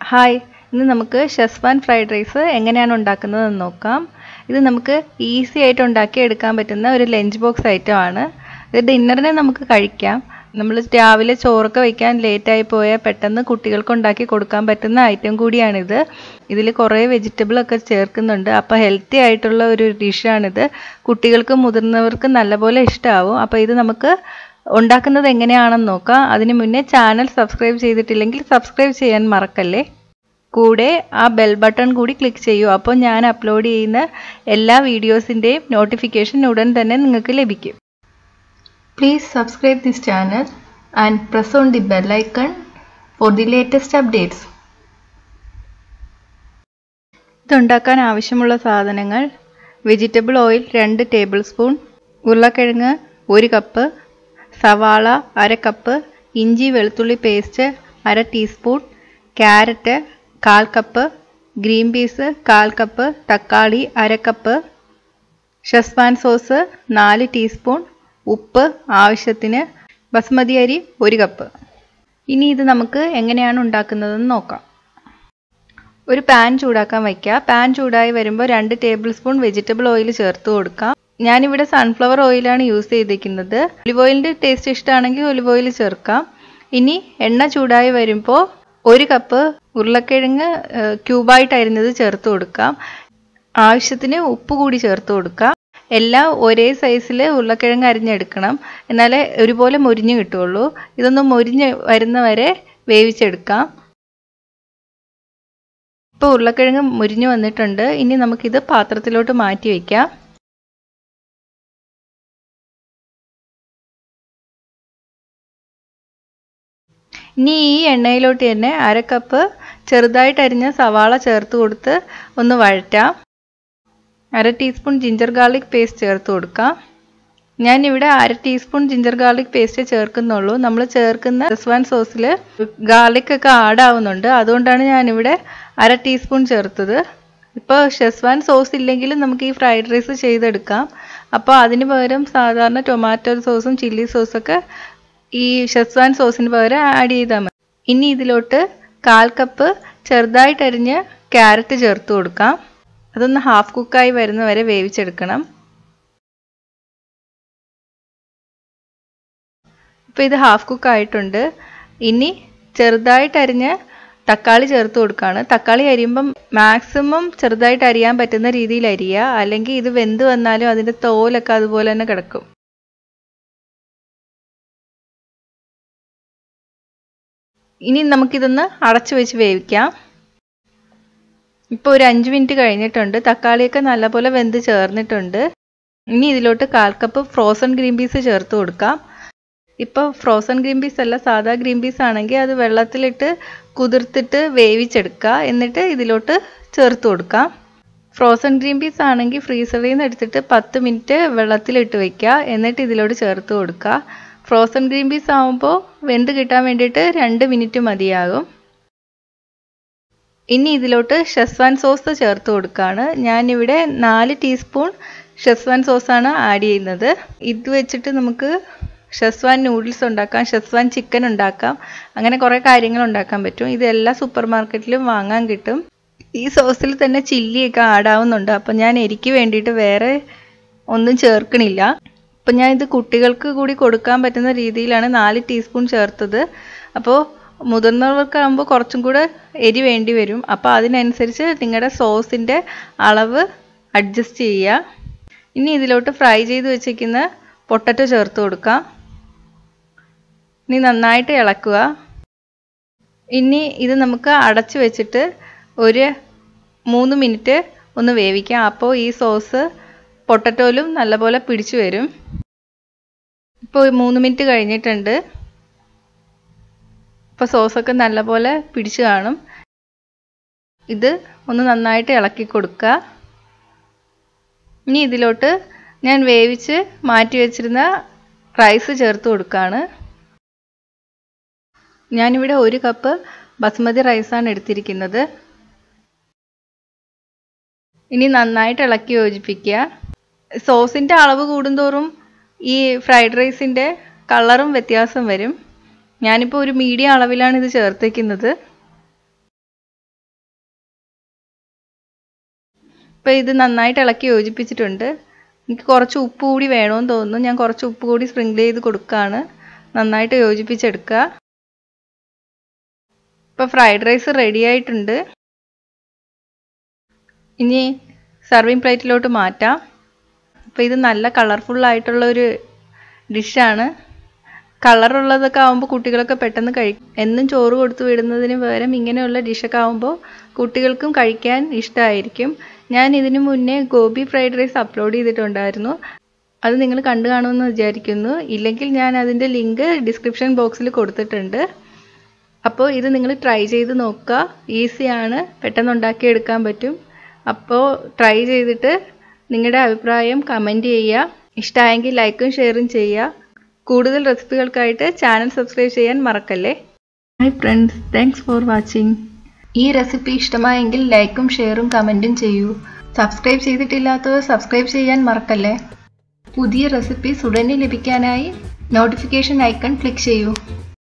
Hi, ഇന്ന് നമുക്ക് schezwan fried rice എങ്ങനെയാണ് ഉണ്ടാക്കുന്നതെന്ന് നോക്കാം. ഇത് നമുക്ക് ഈസി ആയിട്ട് ഉണ്ടാക്കി എടുക്കാൻ പറ്റുന്ന ഒരു ലഞ്ച് ബോക്സ് ഐറ്റം ആണ്. ഇത് ഡിന്നറിന് നമുക്ക് കഴിക്കാം. നമ്മൾ രാവിലെ ചോറൊക്കെ വയ്ക്കാൻ ലേറ്റായി പോയാൽ പെട്ടെന്ന് കുട്ടികൾക്ക് ഉണ്ടാക്കി കൊടുക്കാൻ പറ്റുന്ന ഐറ്റം കൂടിയാണിത്. ഇതിൽ കുറേ വെജിറ്റബിൾ ഒക്കെ ചേർക്കുന്നുണ്ട്. അപ്പോൾ ഹെൽത്തി ആയിട്ടുള്ള ഒരു ഡിഷാണിത്. കുട്ടികൾക്കും മുതിർന്നവർക്കും നല്ലപോലെ ഇഷ്ടമാവും. അപ്പോൾ ഇത് നമുക്ക് ഉണ്ടാക്കുന്നത് എങ്ങനെയാണെന്ന് നോക്കാം. അതിനു മുന്നേ ചാനൽ സബ്സ്ക്രൈബ് ചെയ്തിട്ടില്ലെങ്കിൽ സബ്സ്ക്രൈബ് ചെയ്യാൻ മറക്കല്ലേ. കൂടെ ആ ബെൽ ബട്ടൺ കൂടി ക്ലിക്ക് ചെയ്യൂ. അപ്പോൾ ഞാൻ അപ്ലോഡ് ചെയ്യുന്ന എല്ലാ വീഡിയോസിൻ്റെയും നോട്ടിഫിക്കേഷൻ ഉടൻ തന്നെ നിങ്ങൾക്ക് ലഭിക്കും. Please subscribe this channel and press on the bell icon for the latest updates. ഇതുണ്ടാക്കാൻ ആവശ്യമുള്ള സാധനങ്ങൾ: വെജിറ്റബിൾ ഓയിൽ 2 ടേബിൾ സ്പൂൺ, ഉരുളക്കിഴങ്ങ് 1 കപ്പ്, സവാള 1/2 കപ്പ്, ഇഞ്ചി വെളുത്തുള്ളി paste 1/2 teaspoon, carrot 1/4 cup, green peas 1/4 cup, തക്കാളി 1/2 കപ്പ്, ഷെസ്വാൻ സോസ് 4 ടീസ്പൂൺ, ഉപ്പ് ആവശ്യത്തിന്, ബസ്മതി അരി 1 കപ്പ്. ഇനി ഇത് നമുക്ക് എങ്ങനെയാണ് ഉണ്ടാക്കുന്നതെന്ന് നോക്കാം. ഒരു പാൻ ചൂടാക്കാൻ വയ്ക്കുക. പാൻ ചൂടായി വരുമ്പോൾ 2 ടേബിൾ സ്പൂൺ വെജിറ്റബിൾ ഓയിൽ ചേർത്ത് കൊടുക്കാം. ഞാനിവിടെ സൺഫ്ലവർ ഓയിലാണ് യൂസ് ചെയ്തിരിക്കുന്നത്. ഒലിവ് ഓയിലിൻ്റെ ടേസ്റ്റ് ഇഷ്ടമാണെങ്കിൽ ഒലിവ് ഓയിൽ ചേർക്കാം. ഇനി എണ്ണ ചൂടായി വരുമ്പോൾ 1 കപ്പ് ഉരുളക്കിഴങ്ങ് ക്യൂബായിട്ട് അരിഞ്ഞത് ചേർത്ത് കൊടുക്കാം. ആവശ്യത്തിന് ഉപ്പ് കൂടി ചേർത്ത് കൊടുക്കാം. എല്ലാം ഒരേ സൈസിൽ ഉരുളക്കിഴങ്ങ് അരിഞ്ഞെടുക്കണം, എന്നാലേ ഒരുപോലെ മൊരിഞ്ഞ് കിട്ടുള്ളൂ. ഇതൊന്ന് മൊരിഞ്ഞ് വരുന്നവരെ വേവിച്ചെടുക്കാം. ഇപ്പോൾ ഉരുളക്കിഴങ്ങ് മൊരിഞ്ഞ് വന്നിട്ടുണ്ട്. ഇനി നമുക്കിത് പാത്രത്തിലോട്ട് മാറ്റി വയ്ക്കാം. ഇനി ഈ എണ്ണയിലോട്ട് തന്നെ 1/2 കപ്പ് ചെറുതായിട്ട് അരിഞ്ഞ സവാള ചേർത്ത് കൊടുത്ത് ഒന്ന് വഴറ്റാം. 1/2 ടീസ്പൂൺ ജിഞ്ചർ ഗാർലിക് പേസ്റ്റ് ചേർത്ത് കൊടുക്കാം. ഞാനിവിടെ 1/2 ടീസ്പൂൺ ജിഞ്ചർ ഗാർലിക് പേസ്റ്റ് ചേർക്കുന്നുള്ളൂ. നമ്മൾ ചേർക്കുന്ന ഷെസ്വാൻ സോസിൽ ഗാർലിക് ഒക്കെ ആഡ് ആവുന്നുണ്ട്. അതുകൊണ്ടാണ് ഞാനിവിടെ 1/2 ടീസ്പൂൺ ചേർത്തത്. ഇപ്പോൾ ഷെസ്വാൻ സോസ് ഇല്ലെങ്കിൽ നമുക്ക് ഈ ഫ്രൈഡ് റൈസ് ചെയ്തെടുക്കാം. അപ്പോൾ അതിന് പകരം സാധാരണ ടൊമാറ്റോ സോസും ചില്ലി സോസൊക്കെ ഈ ഷെസ്വാൻ സോസിന് പകരം ആഡ് ചെയ്താൽ മതി. ഇനി ഇതിലോട്ട് 1/4 കപ്പ് ചെറുതായിട്ട് അരിഞ്ഞ് ക്യാരറ്റ് ചേർത്ത് കൊടുക്കാം. അതൊന്ന് ഹാഫ് കുക്കായി വരുന്നവരെ വേവിച്ചെടുക്കണം. ഇപ്പോൾ ഇത് ഹാഫ് കുക്കായിട്ടുണ്ട്. ഇനി ചെറുതായിട്ട് അരിഞ്ഞ് തക്കാളി ചേർത്ത് കൊടുക്കുകയാണ്. തക്കാളി അരിയുമ്പം മാക്സിമം ചെറുതായിട്ട് അരിയാൻ പറ്റുന്ന രീതിയിൽ അരിയുക, അല്ലെങ്കിൽ ഇത് വെന്ത് വന്നാലും അതിൻ്റെ തോലൊക്കെ അതുപോലെ തന്നെ കിടക്കും. ഇനി നമുക്കിതൊന്ന് അടച്ചു വെച്ച് വേവിക്കാം. ഇപ്പോൾ ഒരു 5 മിനിറ്റ് കഴിഞ്ഞിട്ടുണ്ട്. തക്കാളിയൊക്കെ നല്ലപോലെ വെന്ത് ചേർന്നിട്ടുണ്ട്. ഇനി ഇതിലോട്ട് 1/4 കപ്പ് ഫ്രോസൺ ഗ്രീൻ പീസ് ചേർത്ത് കൊടുക്കാം. ഇപ്പോൾ ഫ്രോസൺ ഗ്രീൻ പീസ് അല്ല, സാധാ ഗ്രീൻ പീസ് ആണെങ്കിൽ അത് വെള്ളത്തിലിട്ട് കുതിർത്തിട്ട് വേവിച്ചെടുക്കുക, എന്നിട്ട് ഇതിലോട്ട് ചേർത്ത് കൊടുക്കാം. ഫ്രോസൺ ഗ്രീൻ പീസ് ആണെങ്കിൽ ഫ്രീസറിൽ നിന്ന് എടുത്തിട്ട് 10 മിനിറ്റ് വെള്ളത്തിലിട്ട് വയ്ക്കുക, എന്നിട്ട് ഇതിലോട്ട് ചേർത്ത് കൊടുക്കുക. ഫ്രോസൺ ഗ്രീൻ പീസ് ആകുമ്പോൾ വെന്ത് കിട്ടാൻ വേണ്ടിയിട്ട് 2 മിനിറ്റ് മതിയാകും. ഇനി ഇതിലോട്ട് ഷെസ്വാൻ സോസ് ചേർത്ത് കൊടുക്കുകയാണ്. ഞാനിവിടെ 4 ടീസ്പൂൺ ഷെസ്വാൻ സോസാണ് ആഡ് ചെയ്യുന്നത്. ഇത് വെച്ചിട്ട് നമുക്ക് ഷെസ്വാൻ നൂഡിൽസ് ഉണ്ടാക്കാം, ഷെസ്വാൻ ചിക്കൻ ഉണ്ടാക്കാം, അങ്ങനെ കുറേ കാര്യങ്ങൾ ഉണ്ടാക്കാൻ പറ്റും. ഇതെല്ലാ സൂപ്പർ മാർക്കറ്റിലും വാങ്ങാൻ കിട്ടും. ഈ സോസിൽ തന്നെ ചില്ലിയൊക്കെ ആഡ് ആവുന്നുണ്ട്. അപ്പം ഞാൻ എരിക്ക് വേണ്ടിയിട്ട് വേറെ ഒന്നും ചേർക്കണില്ല. അപ്പം ഞാൻ ഇത് കുട്ടികൾക്ക് കൂടി കൊടുക്കാൻ പറ്റുന്ന രീതിയിലാണ് 4 ടീസ്പൂൺ ചേർത്തത്. അപ്പോൾ മുതിർന്നവർക്കാകുമ്പോൾ കുറച്ചും കൂടെ എരി വേണ്ടി വരും. അപ്പോൾ അതിനനുസരിച്ച് നിങ്ങളുടെ സോസിൻ്റെ അളവ് അഡ്ജസ്റ്റ് ചെയ്യുക. ഇനി ഇതിലോട്ട് ഫ്രൈ ചെയ്ത് വെച്ചിരിക്കുന്ന പൊട്ടറ്റോ ചേർത്ത് കൊടുക്കാം. ഇനി നന്നായിട്ട് ഇളക്കുക. ഇനി ഇത് നമുക്ക് അടച്ച് വെച്ചിട്ട് ഒരു 3 മിനിറ്റ് ഒന്ന് വേവിക്കാം. അപ്പോൾ ഈ സോസ് പൊട്ടറ്റോയിലും നല്ലപോലെ പിടിച്ചു വരും. ഇപ്പോൾ 3 മിനിറ്റ് കഴിഞ്ഞിട്ടുണ്ട്. ഇപ്പോൾ സോസൊക്കെ നല്ലപോലെ പിടിച്ചു കാണും. ഇത് ഒന്ന് നന്നായിട്ട് ഇളക്കി കൊടുക്കുക. ഇനി ഇതിലോട്ട് ഞാൻ വേവിച്ച് മാറ്റി വെച്ചിരുന്ന റൈസ് ചേർത്ത് കൊടുക്കുകയാണ്. ഞാനിവിടെ 1 കപ്പ് ബസ്മതി റൈസാണ് എടുത്തിരിക്കുന്നത്. ഇനി നന്നായിട്ട് ഇളക്കി യോജിപ്പിക്കുക. സോസിൻ്റെ അളവ് കൂടുന്തോറും ഈ ഫ്രൈഡ് റൈസിൻ്റെ കളറും വ്യത്യാസം വരും. ഞാനിപ്പോൾ ഒരു മീഡിയം അളവിലാണ് ഇത് ചേർത്തേക്കുന്നത്. ഇപ്പോൾ ഇത് നന്നായിട്ട് ഇളക്കി യോജിപ്പിച്ചിട്ടുണ്ട്. എനിക്ക് കുറച്ച് ഉപ്പ് കൂടി വേണമെന്ന് തോന്നുന്നു. ഞാൻ കുറച്ച് ഉപ്പ് കൂടി സ്പ്രിങ്കിൾ ചെയ്ത് കൊടുക്കുകയാണ്. നന്നായിട്ട് യോജിപ്പിച്ചെടുക്കുക. ഇപ്പോൾ ഫ്രൈഡ് റൈസ് റെഡി ആയിട്ടുണ്ട്. ഇനി സർവിങ് പ്ലേറ്റിലോട്ട് മാറ്റാം. അപ്പോൾ ഇത് നല്ല കളർഫുള്ളായിട്ടുള്ള ഒരു ഡിഷാണ്. കളറുള്ളതൊക്കെ ആകുമ്പോൾ കുട്ടികളൊക്കെ പെട്ടെന്ന് കഴിക്കും. എന്നും ചോറ് കൊടുത്തു വിടുന്നതിന് പകരം ഇങ്ങനെയുള്ള ഡിഷൊക്കെ ആകുമ്പോൾ കുട്ടികൾക്കും കഴിക്കാൻ ഇഷ്ടമായിരിക്കും. ഞാൻ ഇതിനു മുന്നേ ഗോബി ഫ്രൈഡ് റൈസ് അപ്ലോഡ് ചെയ്തിട്ടുണ്ടായിരുന്നു. അത് നിങ്ങൾ കണ്ടു കാണുമെന്ന് വിചാരിക്കുന്നു. ഇല്ലെങ്കിൽ ഞാൻ അതിൻ്റെ ലിങ്ക് ഡിസ്ക്രിപ്ഷൻ ബോക്സിൽ കൊടുത്തിട്ടുണ്ട്. അപ്പോൾ ഇത് നിങ്ങൾ ട്രൈ ചെയ്ത് നോക്കുക. ഈസിയാണ്, പെട്ടെന്ന് ഉണ്ടാക്കിയെടുക്കാൻ പറ്റും. അപ്പോൾ ട്രൈ ചെയ്തിട്ട് നിങ്ങളുടെ അഭിപ്രായം കമൻറ്റ് ചെയ്യുക. ഇഷ്ടമായെങ്കിൽ ലൈക്കും ഷെയറും ചെയ്യുക. കൂടുതൽ റെസിപ്പികൾക്കായിട്ട് ചാനൽ സബ്സ്ക്രൈബ് ചെയ്യാൻ മറക്കല്ലേ. Hi friends, thanks for watching. ഈ റെസിപ്പി ഇഷ്ടമായെങ്കിൽ ലൈക്കും ഷെയറും കമൻറ്റും ചെയ്യൂ. സബ്സ്ക്രൈബ് ചെയ്തിട്ടില്ലാത്തവർ സബ്സ്ക്രൈബ് ചെയ്യാൻ മറക്കല്ലേ. പുതിയ റെസിപ്പീസ് ഉടനെ ലഭിക്കാനായി നോട്ടിഫിക്കേഷൻ ഐക്കൺ ക്ലിക്ക് ചെയ്യൂ.